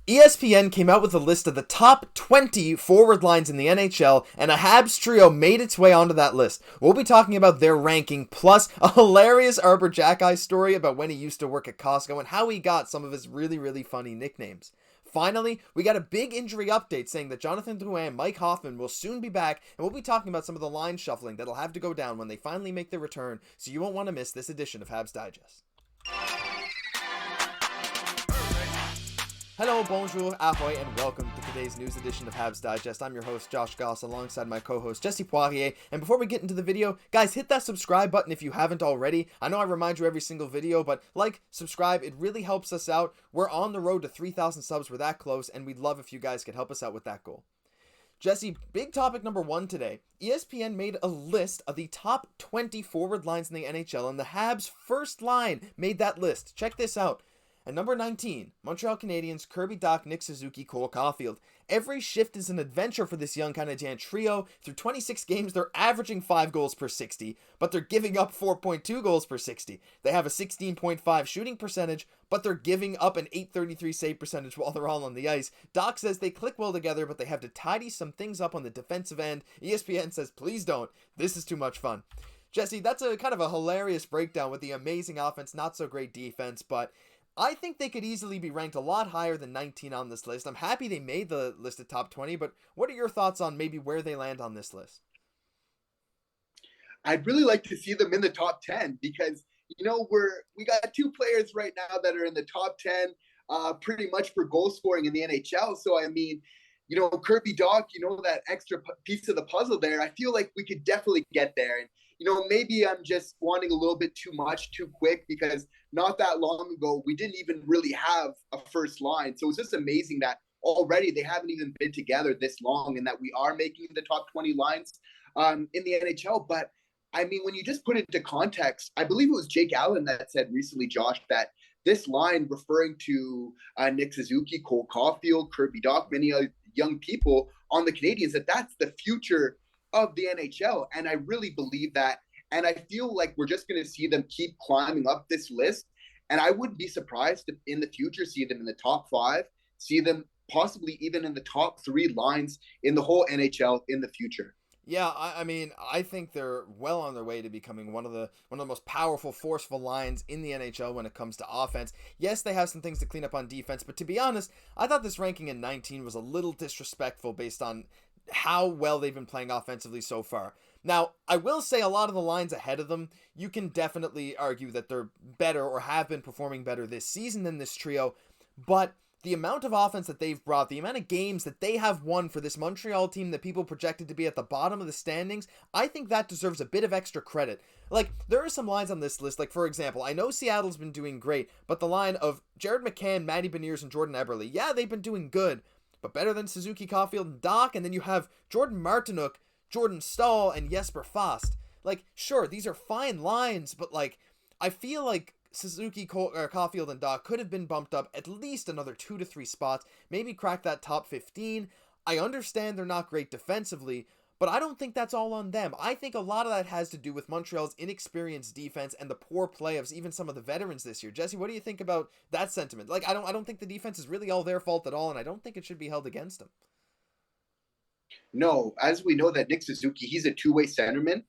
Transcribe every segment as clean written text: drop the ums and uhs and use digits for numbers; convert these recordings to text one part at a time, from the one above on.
ESPN came out with a list of the top 20 forward lines in the NHL, and a Habs trio made its way onto that list. We'll be talking about their ranking, plus a hilarious Arber Xhekaj story about when he used to work at Costco and how he got some of his really, really funny nicknames. Finally, we got a big injury update saying that Jonathan Drouin and Mike Hoffman will soon be back, and we'll be talking about some of the line shuffling that'll have to go down when they finally make their return, so you won't want to miss this edition of Habs Digest. Hello, bonjour, ahoy, and welcome to today's news edition of Habs Digest. I'm your host, Josh Gosse, alongside my co-host, Jesse Poirier. And before we get into the video, guys, hit that subscribe button if you haven't already. I know I remind you every single video, but like, subscribe, it really helps us out. We're on the road to 3,000 subs. We're that close, and we'd love if you guys could help us out with that goal. Jesse, big topic number one today. ESPN made a list of the top 20 forward lines in the NHL, and the Habs' first line made that list. Check this out. At number 19, Montreal Canadiens, Kirby, Dach, Suzuki, Caufield. Every shift is an adventure for this young Canadien trio. Through 26 games, they're averaging 5 goals per 60, but they're giving up 4.2 goals per 60. They have a 16.5 shooting percentage, but they're giving up an 833 save percentage while they're all on the ice. Dach says they click well together, but they have to tidy some things up on the defensive end. ESPN says, please don't. This is too much fun. Jesse, that's a kind of a hilarious breakdown with the amazing offense, not so great defense, but I think they could easily be ranked a lot higher than 19 on this list. I'm happy they made the list of top 20, but what are your thoughts on maybe where they land on this list? I'd really like to see them in the top 10 because, we got 2 players right now that are in the top 10 pretty much for goal scoring in the NHL. So, Kirby, Dach, that extra piece of the puzzle there, I feel like we could definitely get there. And, maybe I'm just wanting a little bit too much too quick because not that long ago, we didn't even really have a first line. So it's just amazing that already they haven't even been together this long and that we are making the top 20 lines in the NHL. But I mean, when you just put it into context, I believe it was Jake Allen that said recently, Josh, that this line referring to Suzuki, Caufield, Kirby, Dach, many other young people on the Canadiens, that's the future of the NHL. And I really believe that. And I feel like we're just going to see them keep climbing up this list. And I wouldn't be surprised to, in the future, see them in the top 5, see them possibly even in the top 3 lines in the whole NHL in the future. Yeah, I mean, I think they're well on their way to becoming one of the most powerful, forceful lines in the NHL when it comes to offense. Yes, they have some things to clean up on defense, but to be honest, I thought this ranking in 19 was a little disrespectful based on how well they've been playing offensively so far. Now, I will say a lot of the lines ahead of them, you can definitely argue that they're better or have been performing better this season than this trio, but the amount of offense that they've brought, the amount of games that they have won for this Montreal team that people projected to be at the bottom of the standings, I think that deserves a bit of extra credit. Like, there are some lines on this list, like, for example, I know Seattle's been doing great, but the line of Jared McCann, Matty Beniers, and Jordan Eberle, yeah, they've been doing good, but better than Suzuki, Caufield, and Dach, and then you have Jordan Martinook, Jordan Staal, and Jesper Fast. Like, sure, these are fine lines, but, like, I feel like Suzuki, Caufield, and Dach could have been bumped up at least another 2 to 3 spots, maybe crack that top 15. I understand they're not great defensively, but I don't think that's all on them. I think a lot of that has to do with Montreal's inexperienced defense and the poor play of even some of the veterans this year. Jesse, what do you think about that sentiment? Like, I don't think the defense is really all their fault at all, and I don't think it should be held against them. No, as we know that Suzuki, he's a two-way centerman.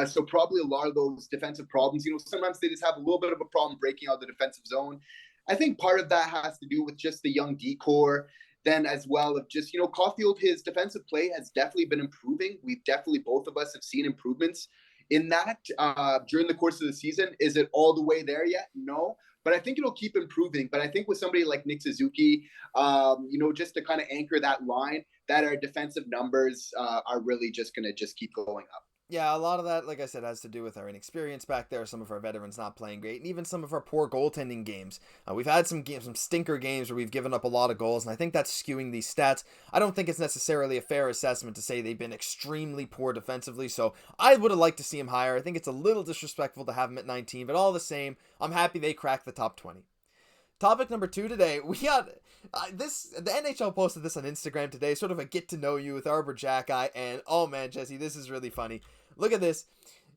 So probably a lot of those defensive problems, sometimes they just have a little bit of a problem breaking out the defensive zone. I think part of that has to do with just the young decor. Then as well of just, Caufield, his defensive play has definitely been improving. We've definitely, both of us have seen improvements in that during the course of the season. Is it all the way there yet? No. But I think it'll keep improving. But I think with somebody like Suzuki, just to kind of anchor that line, that our defensive numbers are really just going to just keep going up. Yeah, a lot of that, like I said, has to do with our inexperience back there, some of our veterans not playing great, and even some of our poor goaltending games. We've had some stinker games where we've given up a lot of goals, and I think that's skewing these stats. I don't think it's necessarily a fair assessment to say they've been extremely poor defensively, so I would have liked to see them higher. I think it's a little disrespectful to have them at 19, but all the same, I'm happy they cracked the top 20. Topic number 2 today, we got the NHL posted this on Instagram today, sort of a get to know you with Arber Xhekaj, and oh man, Jesse, this is really funny. Look at this.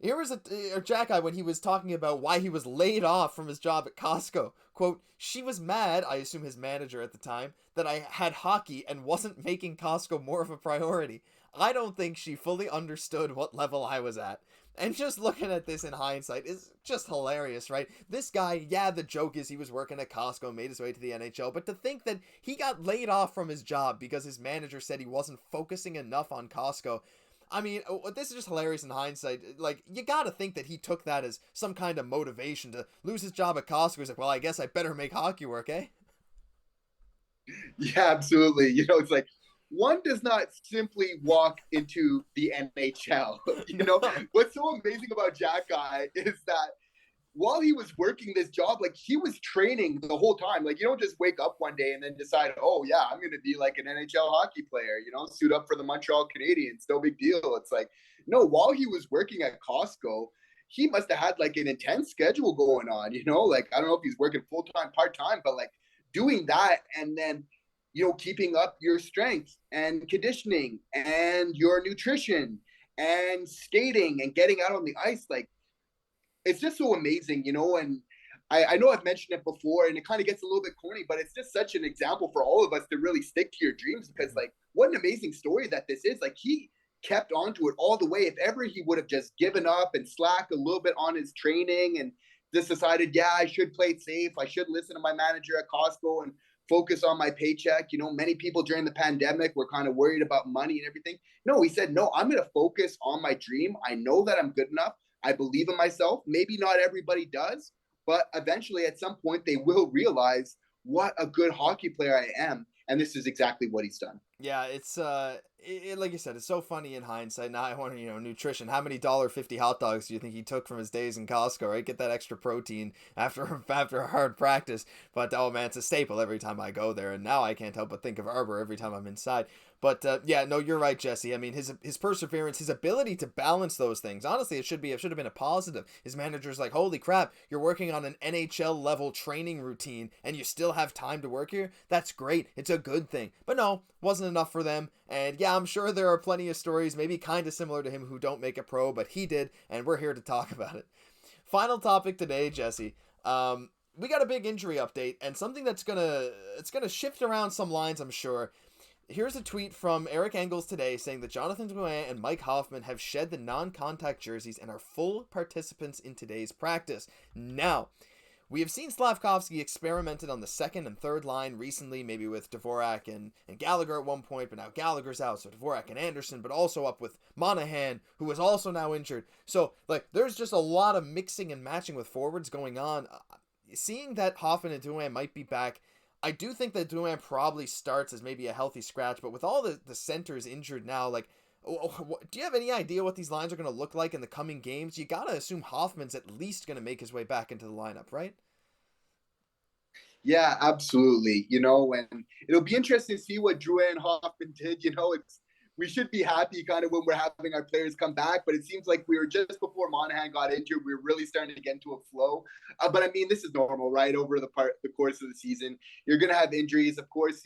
Here was Xhekaj when he was talking about why he was laid off from his job at Costco. Quote, she was mad, I assume his manager at the time, that I had hockey and wasn't making Costco more of a priority. I don't think she fully understood what level I was at. And just looking at this in hindsight is just hilarious, right? This guy, yeah, the joke is he was working at Costco, made his way to the NHL, but to think that he got laid off from his job because his manager said he wasn't focusing enough on Costco. I mean, this is just hilarious in hindsight. Like, you gotta think that he took that as some kind of motivation to lose his job at Costco. He's like, well, I guess I better make hockey work, eh? Yeah, absolutely. It's like one does not simply walk into the NHL. What's so amazing about Xhekaj is that while he was working this job, like he was training the whole time. Like you don't just wake up one day and then decide, oh yeah, I'm going to be like an NHL hockey player, suit up for the Montreal Canadiens. No big deal. It's like, no, while he was working at Costco, he must have had like an intense schedule going on, like, I don't know if he's working full-time, part-time, but like doing that and then, keeping up your strength and conditioning and your nutrition and skating and getting out on the ice. Like, it's just so amazing, and I know I've mentioned it before and it kind of gets a little bit corny, but it's just such an example for all of us to really stick to your dreams because like what an amazing story that this is. Like he kept on to it all the way. If ever he would have just given up and slacked a little bit on his training and just decided, yeah, I should play it safe. I should listen to my manager at Costco and focus on my paycheck. Many people during the pandemic were kind of worried about money and everything. No, he said, no, I'm going to focus on my dream. I know that I'm good enough. I believe in myself. Maybe not everybody does, but eventually at some point they will realize what a good hockey player I am. And this is exactly what he's done. Yeah, it's like you said, it's so funny in hindsight. Now I wonder, nutrition. How many $1.50 hot dogs do you think he took from his days in Costco? Right, get that extra protein after a hard practice. But oh man, it's a staple every time I go there, and now I can't help but think of Arber every time I'm inside. But yeah, no, you're right, Jesse. I mean, his perseverance, his ability to balance those things. Honestly, it should have been a positive. His manager's like, holy crap, you're working on an NHL level training routine, and you still have time to work here. That's great. It's a good thing. But no, wasn't enough for them. And yeah, I'm sure there are plenty of stories, maybe kind of similar to him, who don't make it pro, but he did, and we're here to talk about it. Final topic today, Jesse. We got a big injury update, and something that's gonna shift around some lines, I'm sure. Here's a tweet from Eric Engels today saying that Jonathan Drouin and Mike Hoffman have shed the non-contact jerseys and are full participants in today's practice. Now, we have seen Slafkovsky experimented on the second and third line recently, maybe with Dvorak and Gallagher at one point, but now Gallagher's out, so Dvorak and Anderson, but also up with Monahan, who is also now injured. So, like, there's just a lot of mixing and matching with forwards going on. Seeing that Hoffman and Drouin might be back, I do think that Drouin probably starts as maybe a healthy scratch, but with all the centers injured now, like, do you have any idea what these lines are going to look like in the coming games? You got to assume Hoffman's at least going to make his way back into the lineup, right? Yeah, absolutely. And it'll be interesting to see what Drouin and Hoffman did. We should be happy kind of when we're having our players come back, but it seems like we were just before Monahan got injured. We were really starting to get into a flow. But I mean, this is normal, right? Over the course of the season, you're going to have injuries. Of course,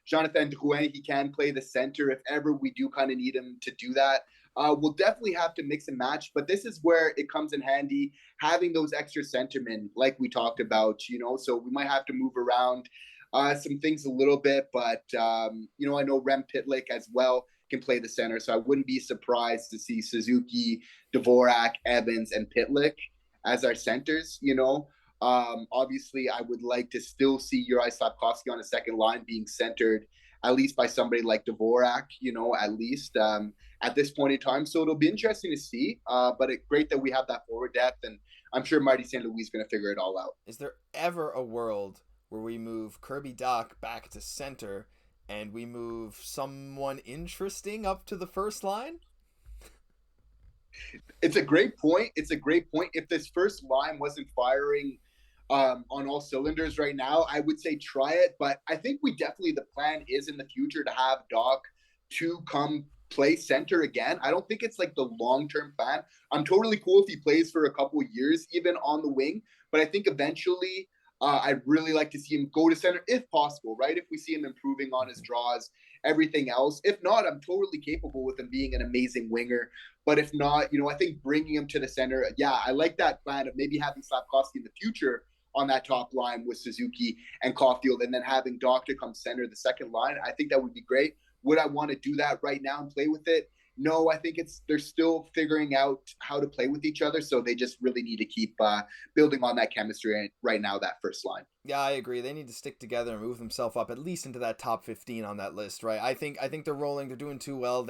Jonathan Drouin, he can play the center if ever we do kind of need him to do that. We'll definitely have to mix and match, but this is where it comes in handy, having those extra centermen like we talked about, so we might have to move around some things a little bit, but, I know Rem Pitlick as well can play the center, so I wouldn't be surprised to see Suzuki, Dvorak, Evans, and Pitlick as our centers, Obviously, I would like to still see Juraj Slafkovsky on the second line being centered at least by somebody like Dvorak, at least at this point in time. So it'll be interesting to see, but it's great that we have that forward depth, and I'm sure Marty St. Louis is going to figure it all out. Is there ever a world where we move Kirby Dach back to center and we move someone interesting up to the first line? It's a great point. If this first line wasn't firing on all cylinders right now, I would say try it. But I think the plan is in the future to have Dach to come play center again. I don't think it's like the long-term plan. I'm totally cool if he plays for a couple of years, even on the wing. But I think eventually I'd really like to see him go to center if possible, right? If we see him improving on his draws, everything else. If not, I'm totally capable with him being an amazing winger. But if not, I think bringing him to the center, yeah, I like that plan of maybe having Slafkovsky in the future on that top line with Suzuki and Caufield, and then having Dach to come center the second line. I think that would be great. Would I want to do that right now and play with it? No, I think they're still figuring out how to play with each other, so they just really need to keep building on that chemistry right now, that first line. Yeah, I agree. They need to stick together and move themselves up at least into that top 15 on that list, right? I think they're rolling. They're doing too well.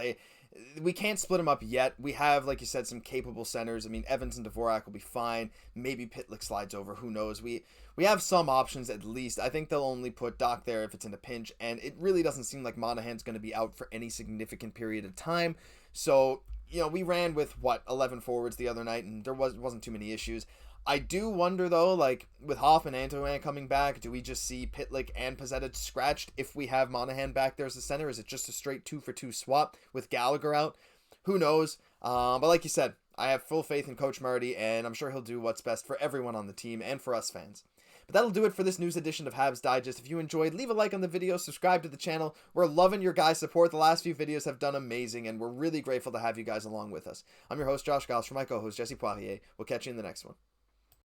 We can't split them up yet. We have, like you said, some capable centers. I mean, Evans and Dvorak will be fine. Maybe Pitlick slides over. Who knows? We have some options at least. I think they'll only put Dach there if it's in a pinch, and it really doesn't seem like Monahan's going to be out for any significant period of time. So, we ran with 11 forwards the other night, and there wasn't too many issues. I do wonder though, like with Hoffman and Antoine coming back, do we just see Pitlick and Pezzetta scratched if we have Monahan back there as the center? Is it just a straight 2-for-2 swap with Gallagher out? Who knows? But like you said, I have full faith in Coach Marty, and I'm sure he'll do what's best for everyone on the team and for us fans. But that'll do it for this news edition of Habs Digest. If you enjoyed, leave a like on the video, subscribe to the channel. We're loving your guys' support. The last few videos have done amazing, and we're really grateful to have you guys along with us. I'm your host, Josh Goss, for my co-host, Jesse Poirier. We'll catch you in the next one.